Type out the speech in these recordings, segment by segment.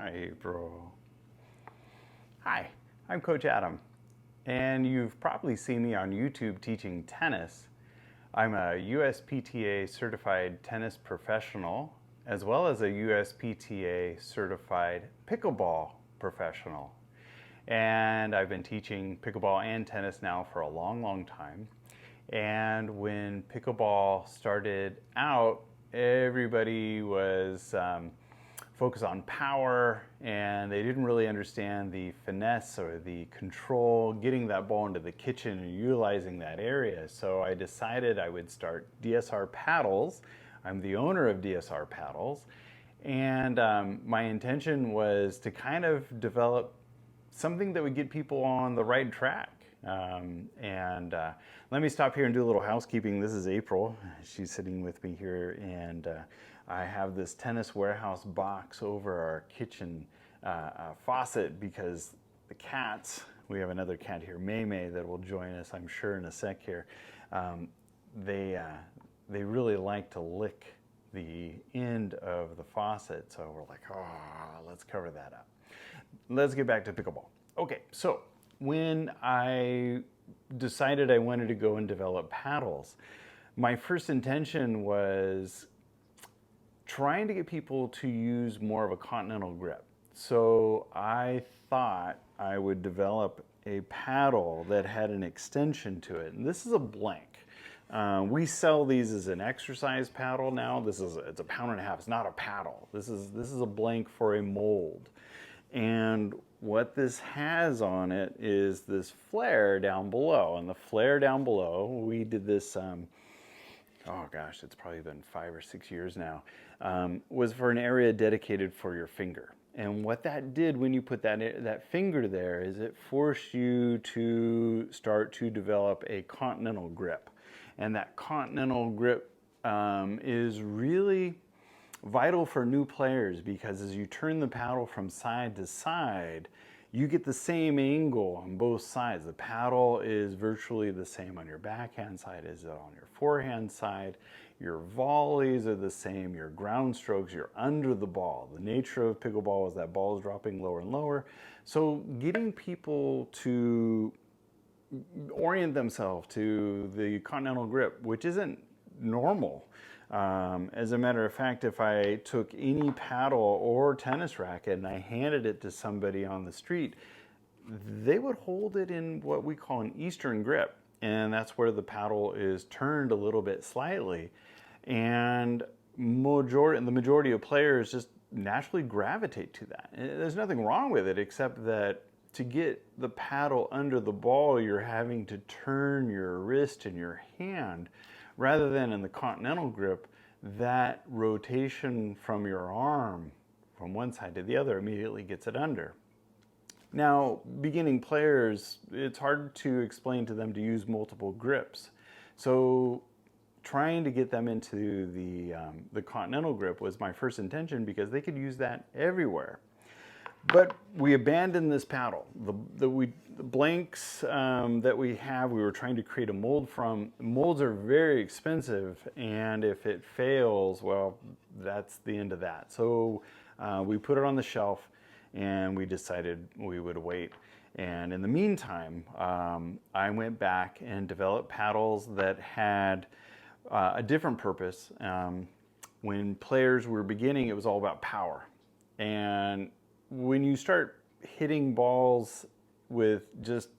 Hi, bro. Hi, I'm Coach Adam, and you've probably seen me on YouTube teaching tennis. I'm a USPTA certified tennis professional, as well as a USPTA certified pickleball professional. And I've been teaching pickleball and tennis now for a long, long time. And when pickleball started out, everybody was focused on power, and they didn't really understand the finesse or the control, getting that ball into the kitchen and utilizing that area. So I decided I would start DSR Paddles. I'm the owner of DSR Paddles, and my intention was to kind of develop something that would get people on the right track. Let me stop here and do a little housekeeping. This is April. She's sitting with me here, and I have this Tennis Warehouse box over our kitchen faucet because the cats, we have another cat here, May May, that will join us, I'm sure, in a sec here. They really like to lick the end of the faucet, so we're like, oh, let's cover that up. Let's get back to pickleball. Okay, so when I decided I wanted to go and develop paddles, my first intention was trying to get people to use more of a continental grip. So I thought I would develop a paddle that had an extension to it. And this is a blank. We sell these as an exercise paddle now. It's a pound and a half. It's not a paddle. This is a blank for a mold. And what this has on it is this flare down below. And the flare down below, we did this, oh gosh, it's probably been 5 or 6 years now, was for an area dedicated for your finger. And what that did when you put that finger there is it forced you to start to develop a continental grip. And that continental grip is really vital for new players, because as you turn the paddle from side to side, you get the same angle on both sides. The paddle is virtually the same on your backhand side as on your forehand side. Your volleys are the same, your ground strokes, you're under the ball. The nature of pickleball is that ball is dropping lower and lower. So getting people to orient themselves to the continental grip, which isn't normal. As a matter of fact, if I took any paddle or tennis racket and I handed it to somebody on the street, they would hold it in what we call an Eastern grip. And that's where the paddle is turned a little bit slightly. And the majority of players just naturally gravitate to that. And there's nothing wrong with it, except that to get the paddle under the ball, you're having to turn your wrist and your hand. Rather than in the continental grip, that rotation from your arm from one side to the other immediately gets it under. Now, beginning players, it's hard to explain to them to use multiple grips. So trying to get them into the continental grip was my first intention, because they could use that everywhere. But we abandoned this paddle. The blanks that we have, we were trying to create a mold from. Molds are very expensive, and if it fails, well, that's the end of that. So we put it on the shelf, and we decided we would wait. And in the meantime, I went back and developed paddles that had a different purpose. When players were beginning, it was all about power. And when you start hitting balls with just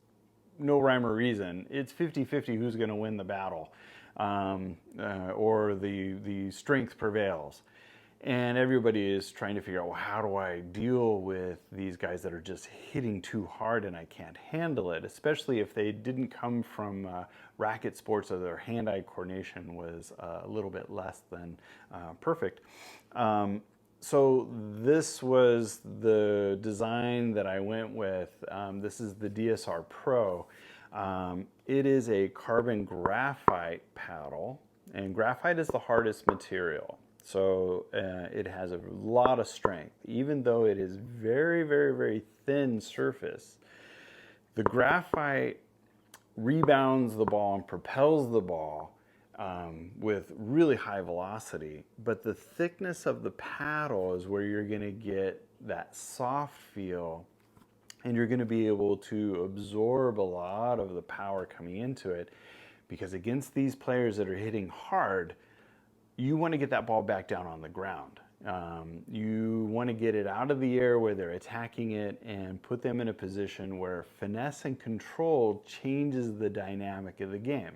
no rhyme or reason, it's 50-50 who's going to win the battle, or the strength prevails. And everybody is trying to figure out, well, how do I deal with these guys that are just hitting too hard and I can't handle it, especially if they didn't come from racket sports or their hand-eye coordination was a little bit less than perfect. So this was the design that I went with. This is the DSR Pro. It is a carbon graphite paddle, and graphite is the hardest material. So it has a lot of strength. Even though it is very, very, very thin surface, the graphite rebounds the ball and propels the ball with really high velocity, but the thickness of the paddle is where you're going to get that soft feel, and you're going to be able to absorb a lot of the power coming into it, because against these players that are hitting hard, you want to get that ball back down on the ground. You want to get it out of the air where they're attacking it and put them in a position where finesse and control changes the dynamic of the game.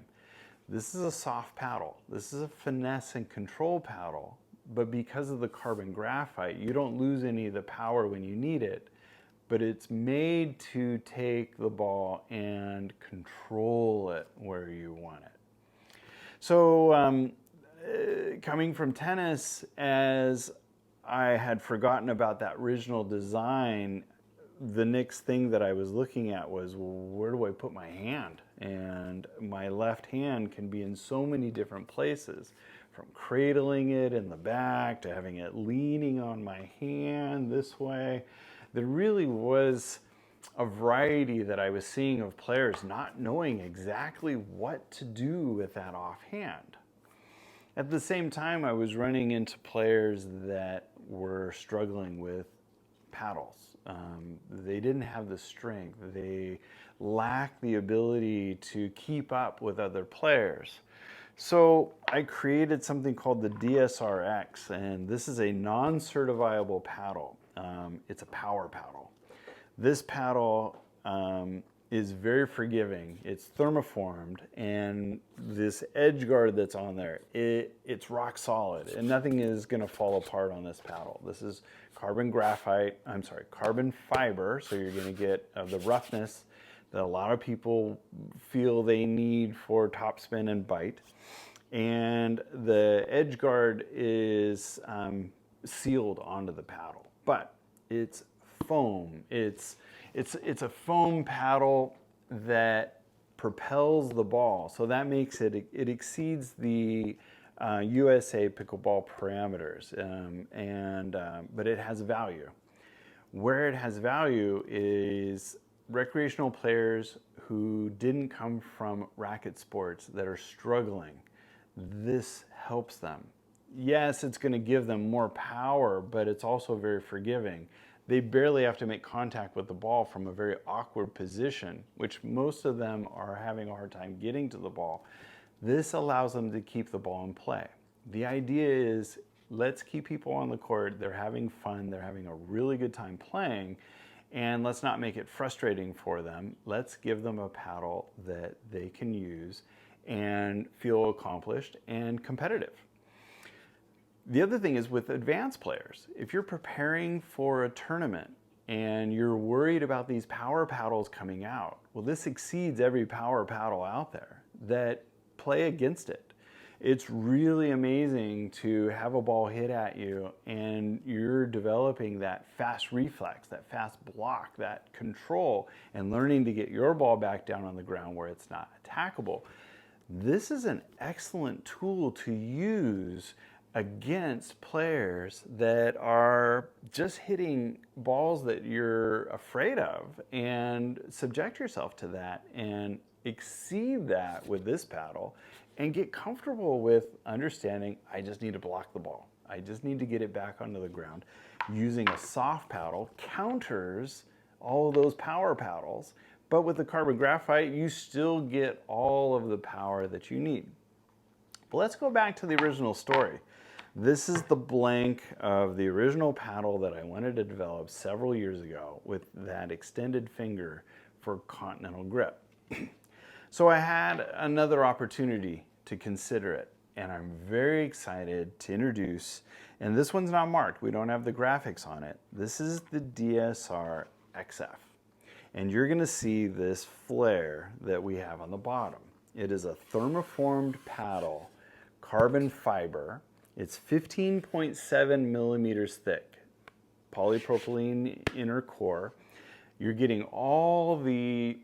This is a soft paddle. This is a finesse and control paddle, but because of the carbon graphite, you don't lose any of the power when you need it, but it's made to take the ball and control it where you want it. So coming from tennis, as I had forgotten about that original design, the next thing that I was looking at was, well, where do I put my hand? And my left hand can be in so many different places, from cradling it in the back to having it leaning on my hand this way. There really was a variety that I was seeing of players not knowing exactly what to do with that offhand. At the same time, I was running into players that were struggling with paddles. They didn't have the strength. They lacked the ability to keep up with other players. So I created something called the DSR X, and this is a non-certifiable paddle. It's a power paddle. This paddle is very forgiving. It's thermoformed, and this edge guard that's on there, it's rock solid, and nothing is going to fall apart on this paddle. This is carbon fiber, so you're going to get the roughness that a lot of people feel they need for topspin and bite. And the edge guard is sealed onto the paddle, but it's foam. It's a foam paddle that propels the ball, so that makes it exceeds the USA pickleball parameters, but it has value. Where it has value is recreational players who didn't come from racket sports that are struggling. This helps them. Yes, it's going to give them more power, but it's also very forgiving. They barely have to make contact with the ball from a very awkward position, which most of them are having a hard time getting to the ball. This allows them to keep the ball in play. The idea is, let's keep people on the court. They're having fun. They're having a really good time playing. And let's not make it frustrating for them. Let's give them a paddle that they can use and feel accomplished and competitive. The other thing is with advanced players, if you're preparing for a tournament and you're worried about these power paddles coming out, well, this exceeds every power paddle out there, that play against it. It's really amazing to have a ball hit at you and you're developing that fast reflex, that fast block, that control, and learning to get your ball back down on the ground where it's not attackable. This is an excellent tool to use against players that are just hitting balls that you're afraid of, and subject yourself to that and exceed that with this paddle and get comfortable with understanding, I just need to block the ball. I just need to get it back onto the ground. Using a soft paddle counters all of those power paddles, but with the carbon graphite, you still get all of the power that you need. But let's go back to the original story. This is the blank of the original paddle that I wanted to develop several years ago with that extended finger for continental grip. So I had another opportunity to consider it, and I'm very excited to introduce, and this one's not marked, we don't have the graphics on it. This is the DSR XF, and you're gonna see this flare that we have on the bottom. It is a thermoformed paddle, carbon fiber. It's 15.7 millimeters thick, polypropylene inner core. You're getting all the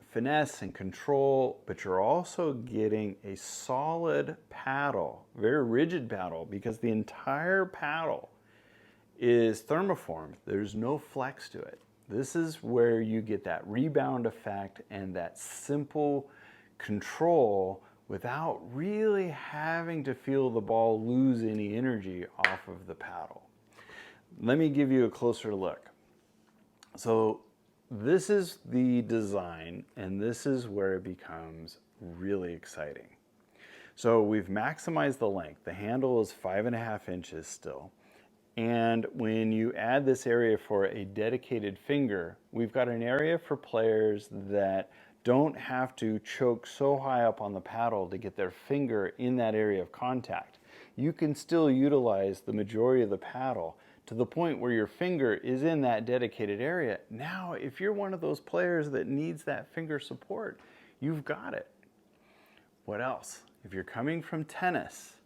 finesse and control, but you're also getting a solid paddle, very rigid paddle, because the entire paddle is thermoformed. There's no flex to it. This is where you get that rebound effect and that simple control without really having to feel the ball lose any energy off of the paddle. Let me give you a closer look. So this is the design, and this is where it becomes really exciting. So we've maximized the length. The handle is 5.5 inches still. And when you add this area for a dedicated finger, we've got an area for players that don't have to choke so high up on the paddle to get their finger in that area of contact. You can still utilize the majority of the paddle to the point where your finger is in that dedicated area. Now, if you're one of those players that needs that finger support, you've got it. What else? If you're coming from tennis,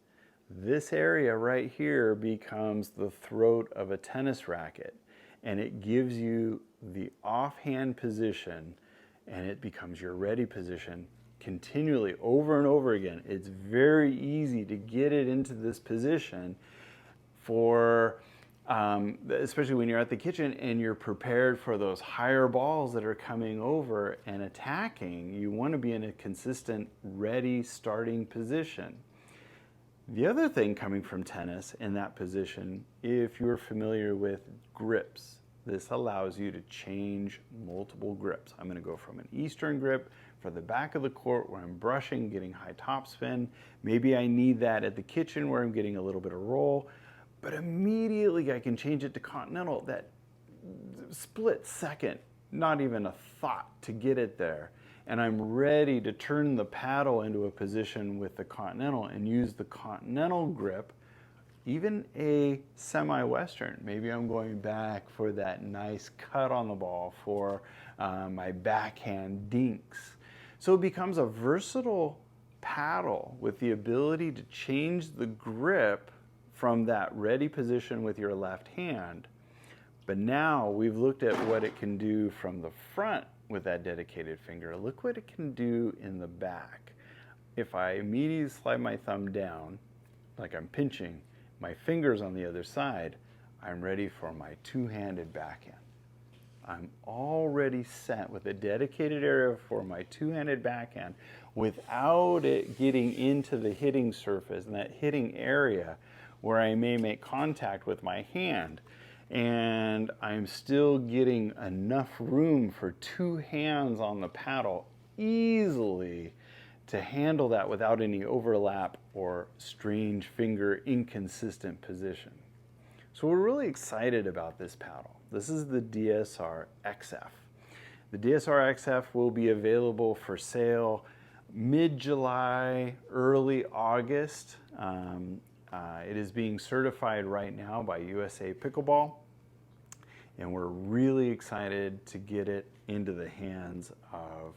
this area right here becomes the throat of a tennis racket, and it gives you the offhand position, and it becomes your ready position continually over and over again. It's very easy to get it into this position for especially when you're at the kitchen and you're prepared for those higher balls that are coming over and attacking. You want to be in a consistent, ready starting position. The other thing coming from tennis in that position, if you're familiar with grips, this allows you to change multiple grips. I'm going to go from an Eastern grip for the back of the court where I'm brushing, getting high topspin. Maybe I need that at the kitchen where I'm getting a little bit of roll. But immediately I can change it to continental, that split second, not even a thought to get it there. And I'm ready to turn the paddle into a position with the continental and use the continental grip, even a semi-western. Maybe I'm going back for that nice cut on the ball for my backhand dinks. So it becomes a versatile paddle with the ability to change the grip from that ready position with your left hand. But now we've looked at what it can do from the front with that dedicated finger. Look what it can do in the back. If I immediately slide my thumb down, like I'm pinching, my fingers on the other side, I'm ready for my two-handed backhand. I'm already set with a dedicated area for my two-handed backhand without it getting into the hitting surface and that hitting area where I may make contact with my hand. And I'm still getting enough room for two hands on the paddle easily to handle that without any overlap or strange finger inconsistent position. So we're really excited about this paddle. This is the DSR XF. The DSR XF will be available for sale mid-July, early August. It is being certified right now by USA Pickleball, and we're really excited to get it into the hands of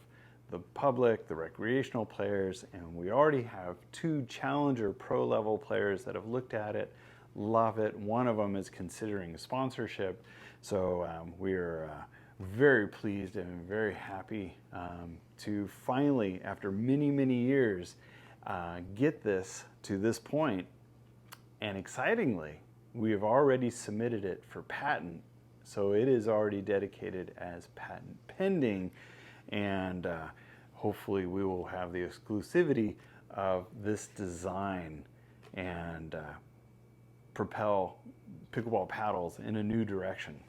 the public, the recreational players, and we already have 2 Challenger Pro level players that have looked at it, love it. One of them is considering a sponsorship, so we're very pleased and very happy to finally, after many, many years, get this to this point. And excitingly, we have already submitted it for patent, so it is already dedicated as patent pending, and hopefully we will have the exclusivity of this design and propel pickleball paddles in a new direction.